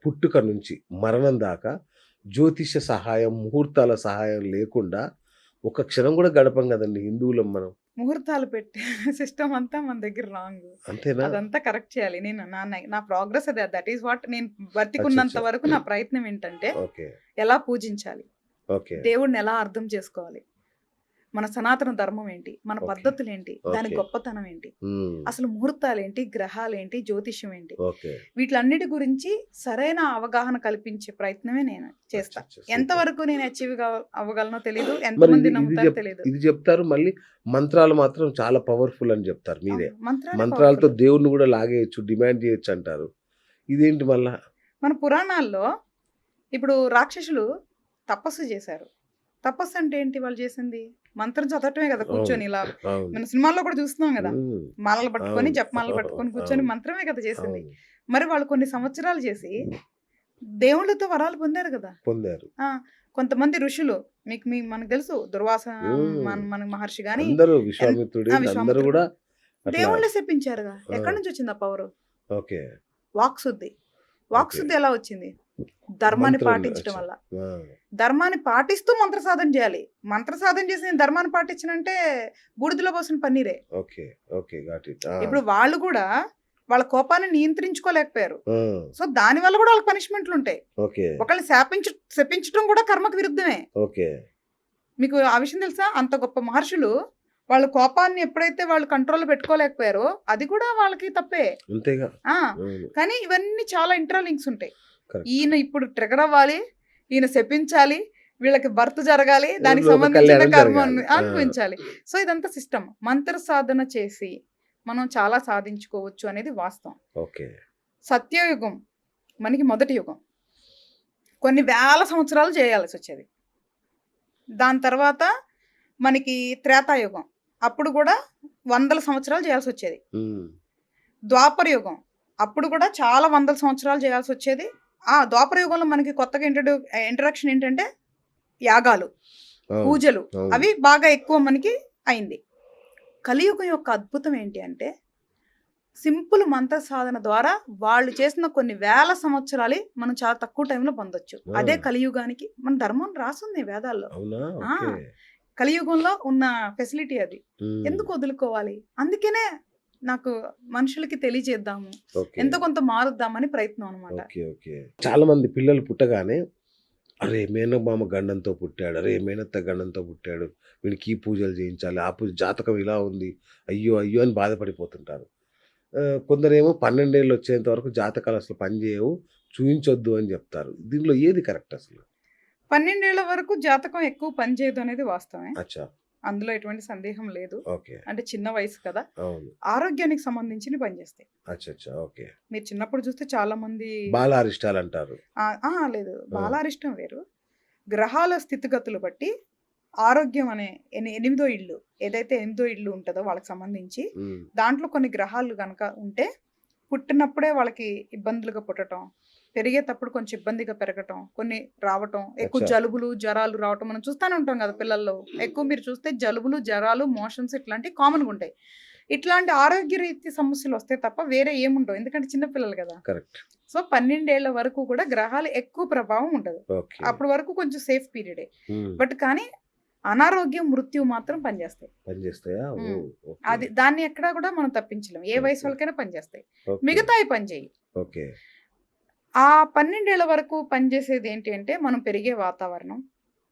పుట్టుక నుంచి మరణం దాకా జ్యోతిష్య సహాయం, ముహూర్తాల సహాయం లేకుండా ఒక్క క్షణం గూడా గడపం గదండీ హిందువులం మనం. ముహూర్తాలు పెట్టే సిస్టమ్ అంతా మన దగ్గర రాంగ్. అంతేనా? అదంతా కరెక్ట్ చేయాలి. నేను నా ప్రోగ్రెస్ అదే. దట్ ఈస్ వాట్ నేను బతికున్నంత అచ్చచ్చ! వరకు నా ప్రయత్నం ఏంటంటే, ఓకే. ఎలా పూజించాలి? ఓకే. దేవుడిని ఎలా అర్థం చేసుకోవాలి? మన సనాతన ధర్మం ఏంటి? మన ఓకే. పద్ధతులేంటి? దాని ఓకే. గొప్పతనం ఏంటి? హ్మ్. అసలు ముహూర్తాలేంటి? గ్రహాలేంటి? జ్యోతిష్యం ఏంటి? ఓకే. వీటిలన్నిటి గురించి సరైన అవగాహన కల్పించే ప్రయత్నమే నేను చేస్తా. అచ్చచ్చ! సూపర్. ఎంతవరకు నేను అచీవ్ అవ్వగలనో తెలీదు. మరి ఎంతమంది నమ్ముతారో తెలీదు. ఇది జెప్తారు. మళ్ళీ మంత్రాలు మాత్రం చాలా పవర్‌ఫుల్ అని జెప్తారు మీరే. అవును. మంత్రాలే మంత్రాలతో పవర్‌ఫుల్. దేవుడిని గూడా లాగేయొచ్చు, డిమాండ్ జేయొచ్చు అంటారు. ఇదేంటి మళ్ళా? మన పురాణాల్లో ఇప్పుడు రాక్షసులు తపస్సు చేశారు. తపస్సు అంటే ఏంటి వాళ్ళు చేసింది? మంత్రం చదవటమే కదా! అవును. కూర్చొని ఇలా అవును. మన సినిమాల్లో కూడా చూస్తున్నాం కదా! హ్మ్. మాలలు పట్టుకొని, అవును. జపమాలలు పట్టుకొని కూర్చొని అవును. మంత్రమే కదా చేసింది. అవును. మరి వాళ్ళు కొన్ని సంవత్సరాలు చేసి దేవుళ్ళతో వరాలు పొందారు కదా! పొందారు. ఆ! కొంతమంది ఋషులు మనకు తెలుసు దుర్వాస హ్మ్. మన మహర్షి గాని అందరూ ఎన్ విశ్వామిత్రుడు అందరూ విశ్వామిత్రుడు గూడా అట్లా దేవుళ్ళే శపించారుగా. ఆ! ఎక్కడి నుంచి వచ్చింది ఆ పవరు? ఓకే. వాక్శుద్ధి. ఓకే. వాక్శుద్ధి ఎలా వచ్చింది? ధర్మాన్ని మంత్రం పాటించడం అచ్చా! వల్ల. ఆ! ధర్మాన్ని పాటిస్తూ మంత్ర సాధన చేయాలి. మంత్ర సాధన చేసి నేను ధర్మాన్ని పాటించనంటే బూడిదలో పోసిన పన్నీరే. ఓకే. ఓకే. Got it. ఆ! ఇప్పుడు వాళ్ళు కూడా వాళ్ళ కోపాన్ని నియంత్రించుకోలేకపోయారు. ఆ! సో దానివల్ల కూడా వాళ్ళకి పనిష్మెంట్లుంటాయి. ఓకే. ఒకళ్ళని శపించడం కూడా కర్మకు విరుద్ధమే. ఓకే. మీకు ఆ విషయం తెలుసా? అంత గొప్ప మహర్షులు వాళ్ళ కోపాన్ని ఎప్పుడైతే వాళ్ళు కంట్రోల్‌లో పెట్టుకోలేకపోయారో అది కూడా వాళ్ళకి తప్పే. అంతేగా. ఆ! అవును. కానీ ఇవన్నీ చాలా ఇంటర్‌లింక్స్ ఉంటాయి. కరెక్ట్. ఈయన ఇప్పుడు ట్రిగ్గర్ అవ్వాలి, ఈయన శపించాలి, వీళ్ళకి బర్త్ జరగాలి, దానికి లోక సంబంధించిన కళ్యాణం కర్మ జరగాలి. ఆ! అనుభవించాలి. సో ఇదంతా సిస్టమ్. మంత్ర సాధన చేసి మనం చాలా సాధించుకోవచ్చు అనేది వాస్తవం. ఓకే. సత్యయుగం మనకి మొదటి యుగం. కొన్ని వేల సంవత్సరాలు చేయాల్సొచ్చేది. దాని తర్వాత మనకి త్రేతాయుగం. అప్పుడు కూడా వందల సంవత్సరాలు చేయాల్సొచ్చేది. హ్మ్. ద్వాపర యుగం. అప్పుడు కూడా చాలా వందల సంవత్సరాలు చేయాల్సొచ్చేది. ఆ! ద్వాపర యుగంలో మనకి కొత్తగా ఇంట్రడక్షన్ ఏంటంటే యాగాలు, అవును. పూజలు అవును. అవి బాగా ఎక్కువ మనకి అయింది. కలియుగం యొక్క అద్భుతం ఏంటి అంటే సింపుల్ మంత్ర సాధన ద్వారా వాళ్ళు చేసిన కొన్ని వేల సంవత్సరాలు మనం చాలా తక్కువ టైంలో పొందొచ్చు. ఆ! అదే కలియుగానికి మన ధర్మం రాసుంది వేదాల్లో. అవునా? ఆ! ఓకే. కలియుగంలో ఉన్న ఫెసిలిటీ అది. హ్మ్. ఎందుకు వదులుకోవాలి? అందుకనే నాకు మనుషులకి తెలియజేద్దాము. ఓకే. ఎంతో కొంత మారుద్దామని ప్రయత్నం అనమాట. ఓకే. ఓకే. చాలా మంది పిల్లలు పుట్టగానే అరే! మేనమామ గండంతో పుట్టాడు. అరే! మేనత్త గండంతో పుట్టాడు. వీడికి ఈ పూజలు చేయించాలి. ఆ పూజ జాతకం ఇలా ఉంది. అయ్యో! అయ్యో! అని బాధపడిపోతుంటారు. కొందరేమో 12 ఏళ్ళు వచ్చేంత వరకు జాతకాలు అసలు పనిచేయవు. చూయించొద్దు అని జెప్తారు. దీనిలో ఏది కరెక్ట్ అసలు? 12 ఏళ్ల వరకు జాతకం ఎక్కువ పనిచేయదు అనేది వాస్తవమే. అచ్చా! అందులో ఎటువంటి సందేహం లేదు. ఓకే. అంటే చిన్న వయసు కదా! అవును. ఆరోగ్యానికి సంబంధించినవి పనిచేస్తాయి. అచ్చచ్చా! ఓకే. మీరు చిన్నప్పుడు చూస్తే చాలా మంది బాలారిష్టాలంటారు. లేదు. ఆ! బాలారిష్టం వేరు. గ్రహాల స్థితిగతులు బట్టి ఆరోగ్యం అనే ఎనిమిదో ఇల్లు ఏదైతే ఎనిమిదో ఇల్లు ఉంటదో వాళ్ళకి సంబంధించి హ్మ్. దాంట్లో కొన్ని గ్రహాలు గనక ఉంటే పుట్టినప్పుడే వాళ్ళకి ఇబ్బందులుగా పుట్టటం, పెరిగేటప్పుడు కొంచెం ఇబ్బందిగా పెరగటం, కొన్ని రావటం, ఎక్కువ అచ్చా! జలుబులు, జ్వరాలు రావటం మనం చూస్తానే ఉంటాం కదా పిల్లల్లో. ఎక్కువ మీరు చూస్తే జలుబులు, జ్వరాలు, మోషన్స్ ఇట్లాంటివి కామన్‌గా ఉంటాయి. ఇట్లాంటి ఆరోగ్య రీత్యా సమస్యలు వస్తాయి తప్ప వేరే ఏముండవు. ఎందుకంటే చిన్న పిల్లలు కదా! కరెక్ట్. సో 12 ఏళ్ల వరకు కూడా గ్రహాలు ఎక్కువ ప్రభావం ఉండదు. ఓకే. అప్పటి వరకు కొంచెం సేఫ్ పీరియడే. హ్మ్. బట్ కానీ అనారోగ్యం, మృత్యు మాత్రం పనిచేస్తాయి. పనిచేస్తాయా? హ్మ్. ఓహ్! ఓకే. అది దాన్ని ఎక్కడా కూడా మనం తప్పించలేం. ఏ వయసు ఓకే. వాళ్ళకైనా పనిచేస్తాయి. ఓకే. మిగతాయి పనిచేయవు. ఓకే. ఆ 12 ఏళ్ల వరకు పనిచేసేది ఏంటి అంటే మనం పెరిగే వాతావరణం,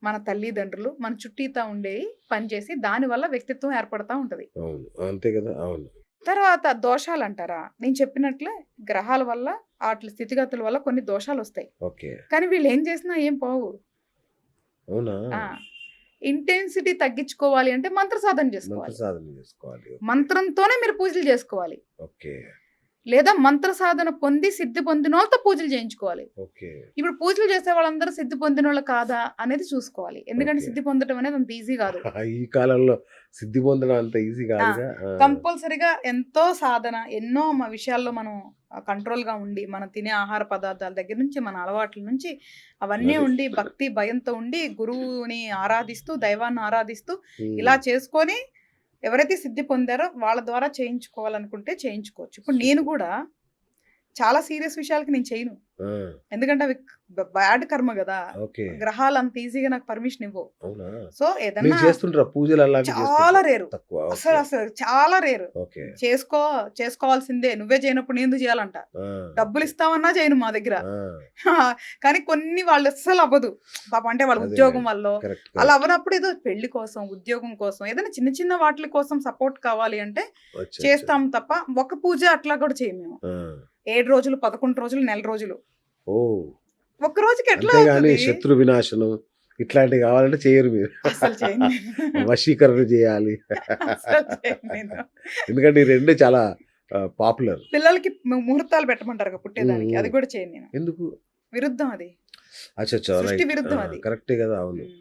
మన తల్లిదండ్రులు, మన చుట్టూతా ఉండేవి పనిచేసి దానివల్ల వ్యక్తిత్వం ఏర్పడతా ఉంటది. అవును. అంతే గదా! అవును. తర్వాత దోషాలంటారా? నేను చెప్పినట్లే గ్రహాల వల్ల ఆట్లి స్థితిగతుల వల్ల కొన్ని దోషాలొస్తాయి. ఓకే. కానీ వీళ్ళేం చేసినా ఏం పోవు. అవునా? ఆ! ఇంటెన్సిటీ తగ్గించుకోవాలి అంటే మంత్ర సాధన మంత్ర చేసుకోవాలి. సాధన జేసుకోవాలి. ఓకే. మంత్రంతోనే మీరు పూజలు చేసుకోవాలి. ఓకే. లేదా మంత్ర సాధన పొంది సిద్ధి పొందినోళ్ళతో పూజలు చేయించుకోవాలి. ఓకే. ఇప్పుడు పూజలు చేసే వాళ్ళందరూ సిద్ధి పొందినోళ్ళు కాదా అనేది చూసుకోవాలి. ఎందుకంటే ఓకే. సిద్ధి పొందడం అనేది అంత ఈజీ కాదు. ఈ కాలంలో సిద్ధి పొందడం అంత ఈజీ ఆ! కాదుగా. ఆ! కంపల్సరీగా ఎంతో సాధన, ఎన్నో విషయాల్లో మనం కంట్రోల్‌గా ఉండి, మనం తినే ఆహార పదార్థాల దగ్గర నుంచి, మన అలవాట్ల నుంచి అవన్నీ అది. ఉండి, భక్తి, భయంతో ఉండి, గురువుని ఆరాధిస్తూ, దైవాన్ని ఆరాధిస్తూ ఇలా హ్మ్. చేసుకొని ఎవరైతే సిద్ధి పొందారో వాళ్ళ ద్వారా చేయించుకోవాలనుకుంటే చేయించుకోవచ్చు. ఇప్పుడు నేను సూపర్. కూడా చాలా సీరియస్ విషయాలకి నేను చేయను. ఆ! ఎందుకంటే అవి బ్యాడ్ కర్మ గదా! ఓకే. గ్రహాలు అంత ఈజీగా నాకు పర్మిషన్ ఇవ్వవు. అవునా? సో మీరు ఏదన్నా చేస్తుంటారా? పూజలు అలాంటివి చాలా చేస్తుంటారా? రేరు. తక్కువ. అసలు ఓకే. అసలు చాలా రేరు. ఓకే. చేసుకోవాల్సిందే. నువ్వే చేయనప్పుడు నేను ఎందుకు చేయాలంట. ఆ! డబ్బులు ఇస్తామన్నా చేయను మా దగ్గర. ఆ! కానీ కొన్ని వాళ్ళు అస్సలు అవ్వదు. పాపం అంటే వాళ్ళ అదే. ఉద్యోగం వల్లో కరెక్ట్. అలా కరెక్ట్. అవ్వనప్పుడు ఏదో పెళ్లి కోసం, ఉద్యోగం కోసం ఏదైనా చిన్న చిన్న వాటిల కోసం సపోర్ట్ కావాలి అంటే అచ్చా! చేస్తాం తప్ప ఒక పూజ అట్లా కూడా చేయము మేము. ఆ! 7 రోజులు, 11 రోజులు, నెల రోజులు. ఓహ్! ఒక్క రోజుకి ఎట్లా అంతేగాని అవుతది? శత్రు వినాశనం ఇట్లాంటివి కావాలంటే చేయరు మీరు. అస్సలు చేయను నేను. వశీకరణ చేయాలి. అస్సలు చేయను నేను. ఎందుకంటే ఈ 2 చాలా పాపులర్. పిల్లలకి ముహూర్తాలు పెట్టమంటారు కదా పుట్టేదానికి. హ్మ్. అది కూడా చేయను నేను. ఎందుకు? విరుద్ధం అది. అచ్చచ్చా! సృష్టి రైట్. విరుద్ధం అది. కరెక్టే కదా! అవును. హ్మ్.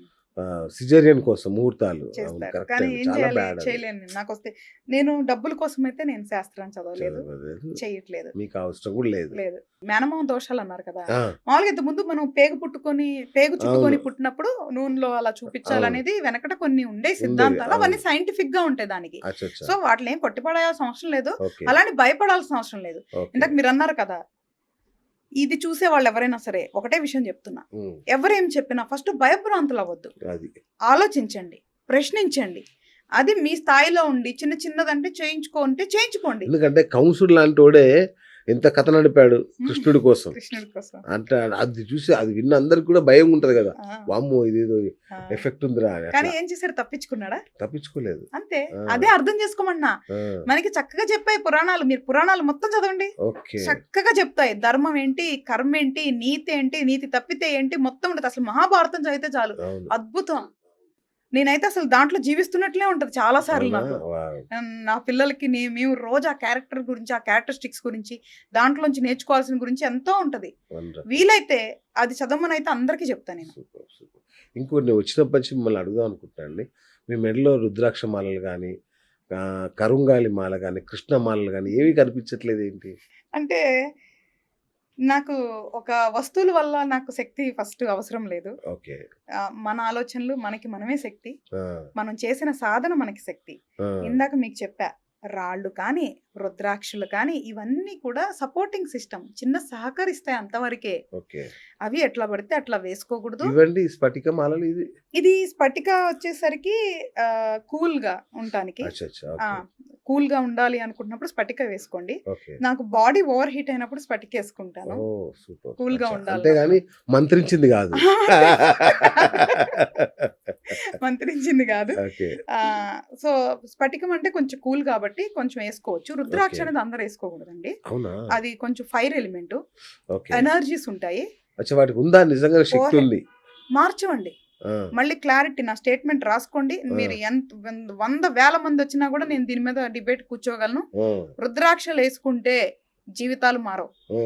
సిజేరియన్ కోసం ముహూర్తాలు. అవును. చేస్తారు. కరెక్టే కానీ అండి. ఏం చాలా చేయాలి? బ్యాడ్ అది. చేయలేను నేను. నాకొస్తే నేను డబ్బుల కోసమైతే నేను శాస్త్రాన్ని చదవలేదు. చదవలేదు. చెయ్యట్లేదు. మీకు అవసరం కూడా లేదు. లేదు. మేనమామ దోషాలు అన్నారు కదా! ఆ! మామూలుగా ఇంతకుముందు మనం పేగు చుట్టుకొని అవును. పుట్టినప్పుడు నూనెలో అలా అవును. చూపించాలనేది వెనకట కొన్ని ఉండేవి ఉండేవి. సిద్ధాంతాలు. అవన్నీ అవును. సైంటిఫిక్ గా ఉంటాయి దానికి. అచ్చచ్చా! సో వాటిని ఏం కొట్టిపడేయాల్సిన అవసరం లేదు. ఓకే. అలానే భయపడాల్సిన అవసరం లేదు. ఓకే. ఇందాక మీరు అన్నారు కదా! ఇది చూసే వాళ్ళు ఎవరైనా సరే ఒకటే విషయం చెప్తున్నా. హ్మ్. ఎవరేం చెప్పినా ఫస్ట్ భయభ్రాంతులు అవ్వద్దు. అది. ఆలోచించండి. ప్రశ్నించండి. అది మీ స్థాయిలో ఉండి చిన్న చిన్నదంటే చేయించుకోండి. ఎందుకంటే కంసుడు లాంటోడే ఎంత కథ నడిపాడు కృష్ణుడి కోసం. కృష్ణుడి కోసం. అంటే అది చూసి అది విన్న అందరికి కూడా భయం ఉంటది కదా! ఆ, వామ్మో ఇదేదో ఆ. ఎఫెక్ట్ ఉందిరా అని. కానీ అట్లా ఏం చేశారు? తప్పించుకున్నాడా? తప్పించుకోలేదు. అంతే. ఆ. అదే అర్థం చేసుకోమన్నా. ఆ! మనకి చక్కగా చెప్పాయి పురాణాలు. మీరు పురాణాలు మొత్తం చదవండి. ఓకే. చక్కగా చెప్తాయి. ధర్మం ఏంటి, కర్మ ఏంటి, నీతి ఏంటి, నీతి తప్పితే ఏంటి మొత్తం ఉంటది. అసలు మహాభారతం చదివితే చాలు. అవును. అద్భుతం. నేనైతే అసలు దాంట్లో జీవిస్తున్నట్లే ఉంటది చాలా సార్లు అవునా? నాకు. వావ్! నా పిల్లలకి మేము రోజు ఆ క్యారెక్టర్ గురించి, ఆ క్యారెక్టరిస్టిక్స్ గురించి, దాంట్లోంచి నేర్చుకోవాల్సిన గురించి ఎంతో ఉంటది. వండర్ఫుల్. వీలైతే అది చదవమని అయితే అందరికీ చెప్తా నేను. సూపర్. సూపర్. ఇంకోటి వచ్చినప్పటి నుంచి మిమ్మల్ని అడుగుదాం అనుకుంటున్నా అండి. మీ మెడలో రుద్రాక్ష మాలలు గాని, కరుంగాలి మాల గాని, కృష్ణ మాలలు గాని ఏవి కనిపించట్లేదు ఏంటి? అంటే నాకు ఒక వస్తువుల వల్ల నాకు శక్తి ఫస్ట్ అవసరం లేదు. ఓకే. మన ఆలోచనలు మనకి మనమే శక్తి. ఆ! మనం చేసిన సాధన మనకి శక్తి. ఆ! ఇందాక మీకు చెప్పా. రాళ్ళు కానీ, రుద్రాక్షలు కానీ ఇవన్నీ కూడా సపోర్టింగ్ సిస్టమ్. చిన్న సహకరిస్తాయి అంతవరకే. ఓకే. అవి ఎట్లా పడితే అట్లా వేసుకోకూడదు. ఇవండి స్ఫటిక మాలలు ఇది. ఇది స్ఫటిక వచ్చేసరికి కూల్‌గా ఉండటానికి. అచ్చచ్చా! ఆ! ఓకే. కూల్‌గా ఉండాలి అనుకుంటున్నప్పుడు స్ఫటిక వేసుకోండి. ఓకే. నాకు బాడీ ఓవర్ హీట్ అయినప్పుడు స్ఫటిక ఏసుకుంటాను. ఓహ్! సూపర్. కూల్‌గా అచ్చా! ఉండాలి అంతేగాని మంత్రించింది కాదు. మంత్రించింది కాదు. ఓకే. సో స్ఫటికం అంటే కొంచెం కూల్ కాబట్టి కొంచెం వేసుకోవచ్చు. రుద్రాక్ష ఓకే. అనేది అందరూ వేసుకోకూడదండి. అవునా? అది కొంచెం ఫైర్ ఎలిమెంట్. ఓకే. ఎనర్జీస్ ఉంటాయి. అచ్చా! వాటికి ఉందా నిజంగా శక్తి ఉంది? మార్చవండి. ఆ! మళ్ళీ క్లారిటీ నా స్టేట్మెంట్ రాసుకోండి. మీరు ఎంత 100,000 మంది వచ్చినా కూడా నేను దీని మీద డిబేట్ కూర్చోగలను. ఆ! రుద్రాక్షలు వేసుకుంటే జీవితాలు మారవు. ఆ!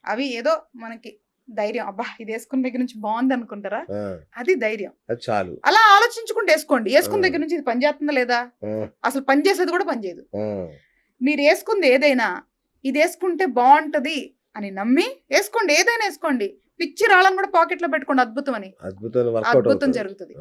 అవి ఏదో మనకి ధైర్యం. అబ్బా ఇది వేసుకున్న దగ్గర నుంచి బాగుంది అనుకుంటారా? ఆ! అది ధైర్యం. అది చాలు. అలా ఆలోచించుకుంటూ వేసుకోండి. వేసుకున్న ఆ. దగ్గర నుంచి ఇది పని చేస్తుందా లేదా? ఆ! అసలు పని చేసేది కూడా పని చేయదు. ఆ! మీరు వేసుకుంది ఏదైనా ఇది వేసుకుంటే బాగుంటది అని నమ్మి వేసుకోండి. ఏదైనా వేసుకోండి. పిచ్చి రాళ్ళని కూడా పాకెట్లో పెట్టుకోండి. అద్భుతం అని. అద్భుతమైన వర్కౌట్ అద్భుతం అవుతది. జరుగుతుంది. ఆ!